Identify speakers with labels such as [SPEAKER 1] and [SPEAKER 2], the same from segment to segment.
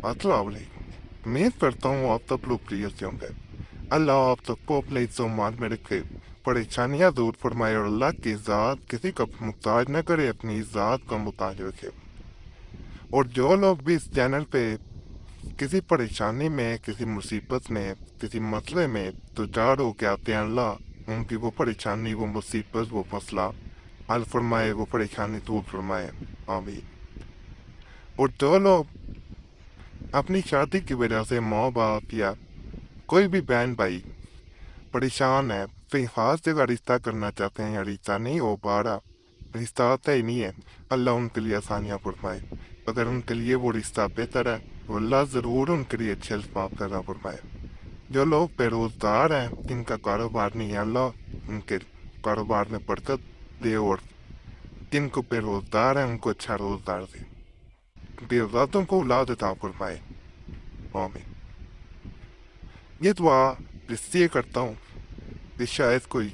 [SPEAKER 1] अस्सलाम वालेकुम। उम्मीद करता हूँ आप सब लोग प्रिय से होंगे। अल्लाह आप सबको अपने इज्जत में रखे, परेशानियाँ दूर फरमाए और अल्लाह की ज़ात किसी का मुहताज न करे, अपनी ज़ात का मुहताज रखे। और जो लोग भी इस चैनल पे किसी परेशानी में, किसी मुसीबत में, किसी मसले में दुचार हो के आते हैं, अल्लाह उनकी वो परेशानी, वो मुसीबत, वो मसला हल फरमाए, वो परेशानी दूर फरमाए। आमीन। और जो लोग अपनी शादी की वजह से माँ बाप या कोई भी बहन भाई परेशान है, कहीं खास जगह रिश्ता करना चाहते हैं या रिश्ता नहीं हो पा रहा, रिश्ता आता ही नहीं है, अल्लाह उनके लिए आसानियाँ फरमाए। अगर उनके लिए वो रिश्ता बेहतर है तो अल्लाह ज़रूर उनके लिए अच्छे अल्फाज पैदा फरमाए। जो लोग बेरोज़गार हैं, जिनका कारोबार नहीं है, अल्लाह उनके कारोबार में बरकत दे, और जिनको बेरोज़गार हैं उनको अच्छा रोज़गार दे, बेऔलादों को औलाद अता फरमाए। आमीन। ये दुआ इसलिए करता हूँ कि शायद कोई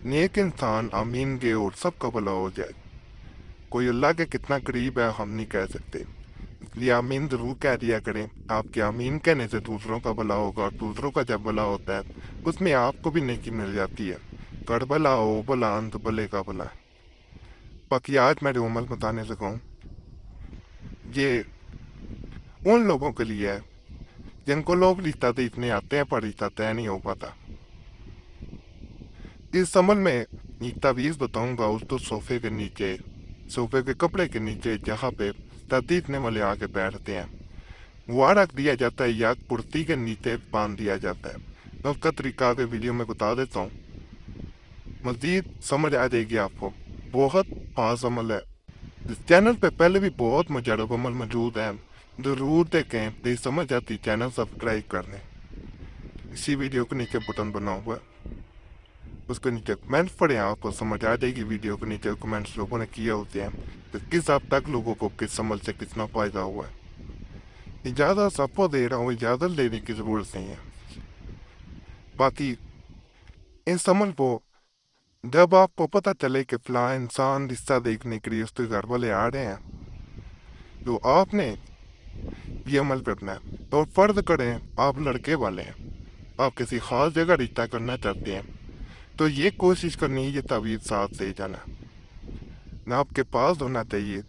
[SPEAKER 1] नेक इंसान आमीन के और सबका भला हो जाए। कोई अल्लाह के कितना करीब है हम नहीं कह सकते, इसलिए आमीन ज़रूर कह दिया करें। आपके आमीन कहने से दूसरों का भला होगा, और दूसरों का जब भला होता है उसमें आपको भी नेकी मिल जाती है। कर भला हो भला, अंत भले का भला। बाकी आज मैं जो अमल बताने लगा हूँ, ये उन लोगों के लिए है जिनको लोग रिश्ता देखने आते हैं पर रिश्ता तय नहीं हो पाता। इस अमल में एक तावीज़ बताऊंगा, उस तो सोफे के नीचे, सोफे के कपड़े के नीचे जहाँ पे देखने वाले आके बैठते हैं, वहाँ रख दिया जाता है या कुर्ती के नीचे बांध दिया जाता है। मैं उसका तरीका आगे वीडियो में बता देता हूँ, मज़ीद समझ आ जाएगी आपको। बहुत खास अमल है। इस चैनल पे पहले भी बहुत मुजरब अमल मौजूद है, ज़रूर देखें। प्लीज़ समझ आती चैनल सब्सक्राइब कर लें। इसी वीडियो के नीचे बटन बना हुआ है, उसके नीचे कमेंट पढ़ें, आपको समझ आ जाएगी। वीडियो के नीचे कमेंट्स लोगों ने किए होते हैं तो किस हद तक लोगों को किस अमल से कितना फ़ायदा हुआ है। इजाज़त सबको दे रहा हूँ, इजाज़त लेने की ज़रूरत नहीं है। बाकी इस अमल को जब आपको पता चले कि फ़लाँ इंसान रिश्ता देखने के लिए उसके घर वाले आ रहे हैं, तो आपने ये अमल करना है। तो फ़र्ज़ करें आप लड़के वाले हैं, आप किसी ख़ास जगह रिश्ता करना चाहते हैं, तो ये कोशिश करनी है ये तावीज़ साथ ले जाना ना, आपके पास होना चाहिए।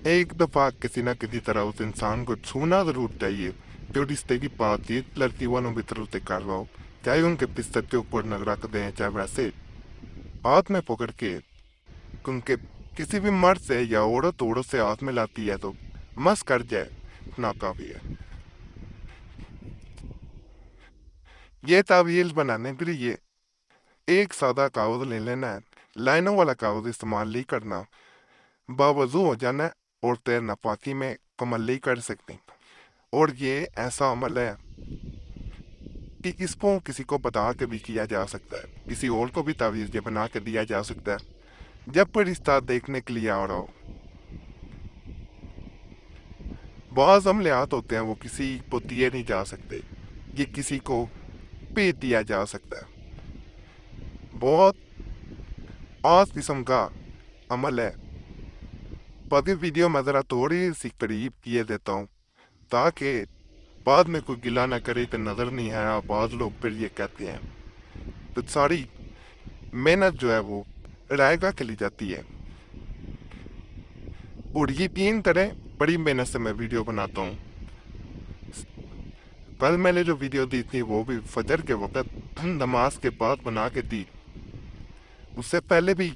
[SPEAKER 1] एक दफ़ा किसी न किसी तरह उस इंसान को छूना ज़रूर चाहिए जो रिश्ते की बातचीत लड़की वालों की तरफ से कर रहा हो, चाहे उनके बिस्तर के ऊपर नग रख दें, चाहे वैसे हाथ में पकड़ के उनके किसी भी मर्द से या औरत से हाथ में लाती है तो मस कर जाए, नाकाफी है। ये तावीज़ बनाने के लिए एक सादा कागज़ ले लेना है, लाइनों वाला कागज़ इस्तेमाल नहीं करना, बावजू हो जाना है और तैरना पाती में कमल नहीं कर सकते। और ये ऐसा अमल है कि इसको किसी को बता के भी किया जा सकता है, किसी और को भी तावीज़ ये बना के दिया जा सकता है जब कोई रिश्ता देखने के लिए आ रहा हो। बाज़ अमलियात होते हैं वो किसी को दिए नहीं जा सकते, ये किसी को भी दिया जा सकता है। बहुत खास किस्म का अमल है। बाकी वीडियो में ज़रा थोड़ी सी करीब किए देता हूँ ताकि बाद में कोई गिला ना करे कि नज़र नहीं आया। बाद लोग फिर ये कहते हैं, तो सारी मेहनत जो है वो रायगा के ली जाती है। और यकीन करें बड़ी मेहनत से मैं वीडियो बनाता हूँ। कल मैंने जो वीडियो दी थी वो भी फजर के वक्त नमाज के बाद बना के दी। उससे पहले भी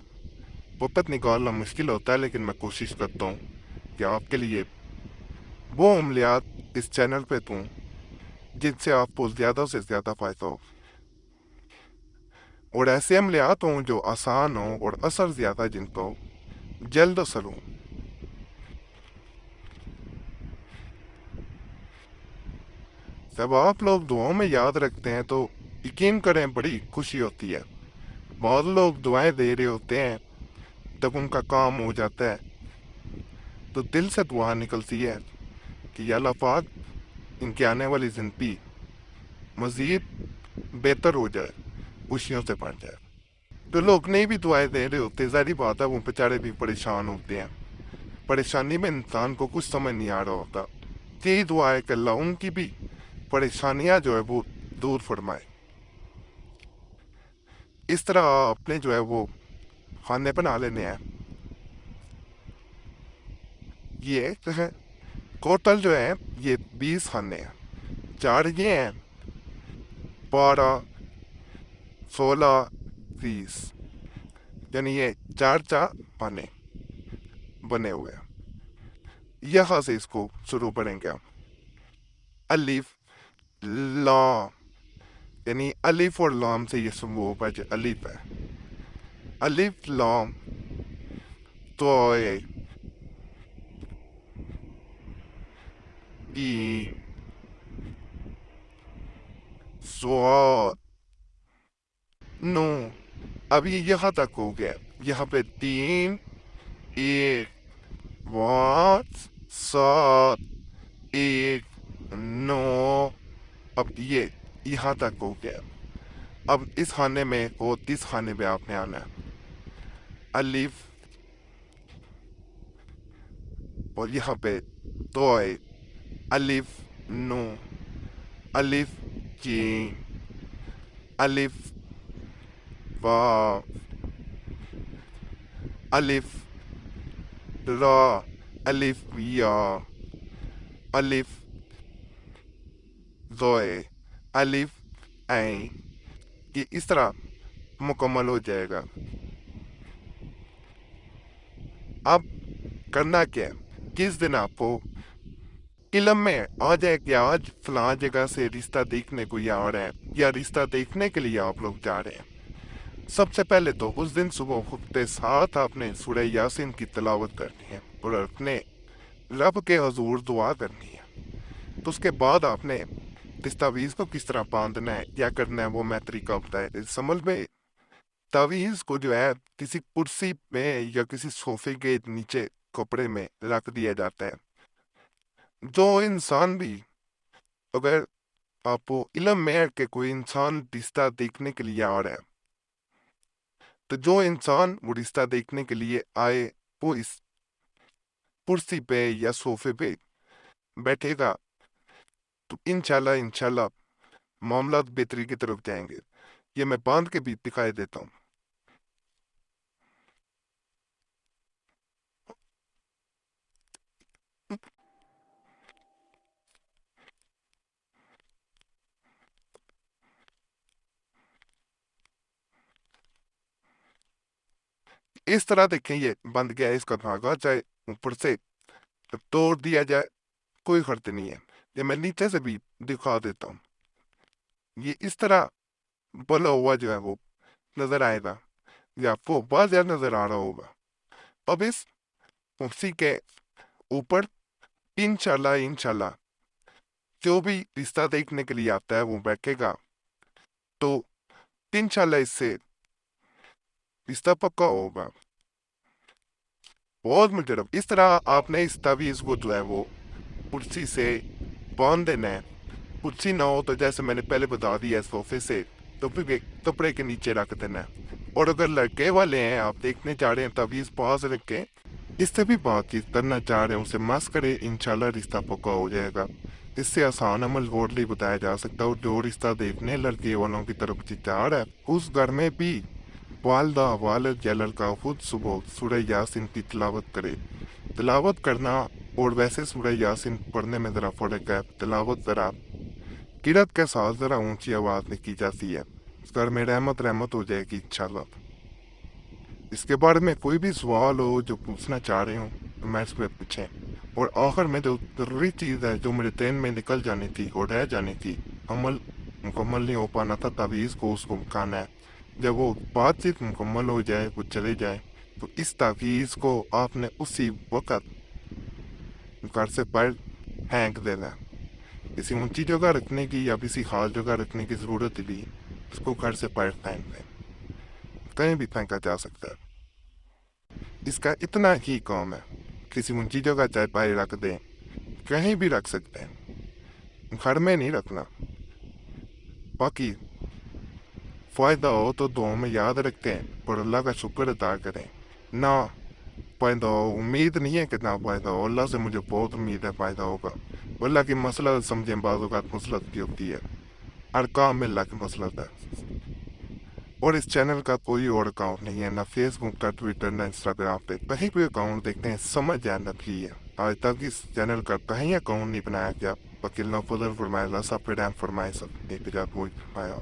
[SPEAKER 1] वक्त निकालना मुश्किल होता है, लेकिन मैं कोशिश करता हूँ कि आपके लिए वो अमलियात इस चैनल पे दूँ जिनसे आपको ज़्यादा से ज़्यादा फ़ायदा हो, और ऐसे अमलियात हों जो आसान हों और असर ज़्यादा जिनका हो, जल्द असर हो। जब आप लोग दुआओं में याद रखते हैं तो यकीन करें बड़ी खुशी होती है। बहुत लोग दुआएं दे रहे होते हैं, तब उनका काम हो जाता है तो दिल से दुआ निकलती है कि या अल्लाह पाक इनकी आने वाली ज़िंदगी मज़ीद बेहतर हो जाए, खुशियों से भर जाए। तो लोग नहीं भी दुआएं दे रहे होते, ज़ाहिर बात है वो बेचारे भी परेशान होते हैं। परेशानी में इंसान को कुछ समझ नहीं आ रहा होता, یہی دعا ہے کہ اللہ ان کی بھی پریشانیاں جو ہے وہ دور فرمائے۔ اس طرح اپنے جو ہے وہ کھانے بنا لینے ہیں۔ یہ جو ہے ٹوٹل جو ہے یہ 20 کھانے ہیں، 4 یہ ہیں، 12، 16، 20، یعنی یہ 4 کھانے بنے ہوئے ہیں۔ یہاں سے اس کو شروع کریں گے ہم۔ الف لام، یعنی الف اور لام سے یہ شروع ہے جو الف ہے۔ الف لام توئے ای سواد نو۔ ابھی یہاں تک ہو گیا، یہاں پہ 3، 1، 5، 7، 1، 9۔ اب یہ یہاں تک ہو گیا۔ اب اس خانے میں اور اس خانے پہ آپ نے آنا ہے۔ الف اور یہاں پہ توئے، الف نو، الف جیم، الف واو، الف را، الف یا، الف زوئے، الف عین۔ یہ اس طرح مکمل ہو جائے گا۔ اب کرنا کیا ہے، کس دن آپ کو علم میں آ جائے کہ آج فلاں جگہ سے رشتہ دیکھنے کو آ رہا ہے یا رشتہ دیکھنے کے لیے آپ لوگ جا رہے ہیں، سب سے پہلے تو اس دن صبح اٹھتے ساتھ آپ نے سورہ یاسین کی تلاوت کرنی ہے اور اپنے رب کے حضور دعا کرنی ہے۔ تو اس کے بعد آپ نے تعویذ کو کس طرح باندھنا ہے یا کرنا ہے وہ میں طریقہ بتایا۔ سمجھ میں تعویذ کو جو ہے کسی کرسی میں یا کسی صوفے کے نیچے کپڑے میں رکھ دیا جاتا ہے۔ جو انسان بھی، اگر آپ کو علم میں ہے کہ کوئی انسان رشتہ دیکھنے کے لیے آ رہا ہے، تو جو انسان وہ رشتہ دیکھنے کے لیے آئے وہ اس کرسی پہ یا صوفے پہ بیٹھے گا تو انشاءاللہ معاملات بہتری کی طرف جائیں گے۔ یہ میں باندھ کے بھی دکھائی دیتا ہوں۔ اس طرح دیکھیں یہ بند گیا، اس کا دھاگا چاہے اوپر سے توڑ دیا جائے کوئی خرچ نہیں ہے۔ یہ میں نیچے سے بھی دکھا دیتا ہوں۔ یہ اس طرح بلا ہوا جو ہے وہ نظر آئے گا یا آپ کو واضح نظر آ رہا ہوگا۔ اب اس کرسی کے اوپر انشاءاللہ جو بھی رشتہ دیکھنے کے لیے آتا ہے وہ بیٹھے گا تو انشاءاللہ اس سے رشتہ پکا ہوگا۔ بہت مجرب اس طرح آپ نے اس تعویذ کو جو ہے وہ کرسی سے باندھ دینا ہے۔ کرسی نہ ہو تو جیسے میں نے پہلے بتا دیا صوفے سے کپڑے کے نیچے رکھ دینا ہے۔ اور اگر لڑکے والے ہیں آپ دیکھنے چاہ رہے ہیں تعویذ پاس رکھیں، اس سے بھی بات چیت کرنا چاہ رہے ہیں اسے مس کرے، انشاءاللہ رشتہ پکا ہو جائے گا۔ اس سے آسان عمل ورڈلی بتایا جا سکتا ہے۔ اور جو رشتہ دیکھنے لڑکے والوں کی طرف جا رہا ہے اس گھر میں بھی والدہ، والد یا لڑکا خود صبح سورہ یاسین کی تلاوت کرے۔ تلاوت کرنا اور ویسے سورہ یاسین پڑھنے میں ذرا فرق ہے۔ تلاوت ذرا قرات کے ساتھ ذرا اونچی آواز میں کی جاتی ہے۔ اس گھر میں رحمت ہو جائے گی انشاءاللہ۔ اس کے بارے میں کوئی بھی سوال ہو جو پوچھنا چاہ رہے ہوں تو میں اس پہ پوچھیں۔ اور آخر میں جو ضروری چیز ہے جو میرے ذہن میں نکل جانی تھی اور رہ جانی تھی، عمل مکمل نہیں ہو پانا تھا تعویذ کو، اس کو مکانا ہے۔ جب وہ بات چیت مکمل ہو جائے، وہ چلے جائے، تو اس تعویذ کو آپ نے اسی وقت گھر سے باہر پھینک دینا ہے۔ کسی اونچی جگہ رکھنے کی یا کسی خاص جگہ رکھنے کی ضرورت نہیں، اس کو گھر سے باہر پھینک دیں، کہیں بھی پھینکا جا سکتا ہے۔ اس کا اتنا ہی کام ہے، کسی اونچی جگہ چاہے باہر رکھ دیں، کہیں بھی رکھ سکتے ہیں، گھر میں نہیں رکھنا۔ باقی فائدہ ہو تو دعاؤں میں یاد رکھتے ہیں اور اللہ کا شکر ادا کریں۔ نہ فائدہ ہو، امید نہیں ہے کہ نہ فائدہ ہو، اللہ سے مجھے بہت امید ہے فائدہ ہوگا۔ اللہ کی مسئلہ سمجھیں بعض اوقات مسلط بھی ہوتی ہے، ہر کام میں اللہ کی مسئلت ہے۔ اور اس چینل کا کوئی اور اکاؤنٹ نہیں ہے، نہ فیس بک، نہ ٹویٹر، نہ انسٹاگرام پہ کہیں بھی اکاؤنٹ دیکھتے ہیں سمجھ جانا بھی ہے۔ آج تک اس چینل کا کہیں اکاؤنٹ نہیں بنایا گیا، وکیل نو فضل فرمائے، اللہ صاحب پہ رحم فرمائے، سب نے پہ جات وہی فرمایا۔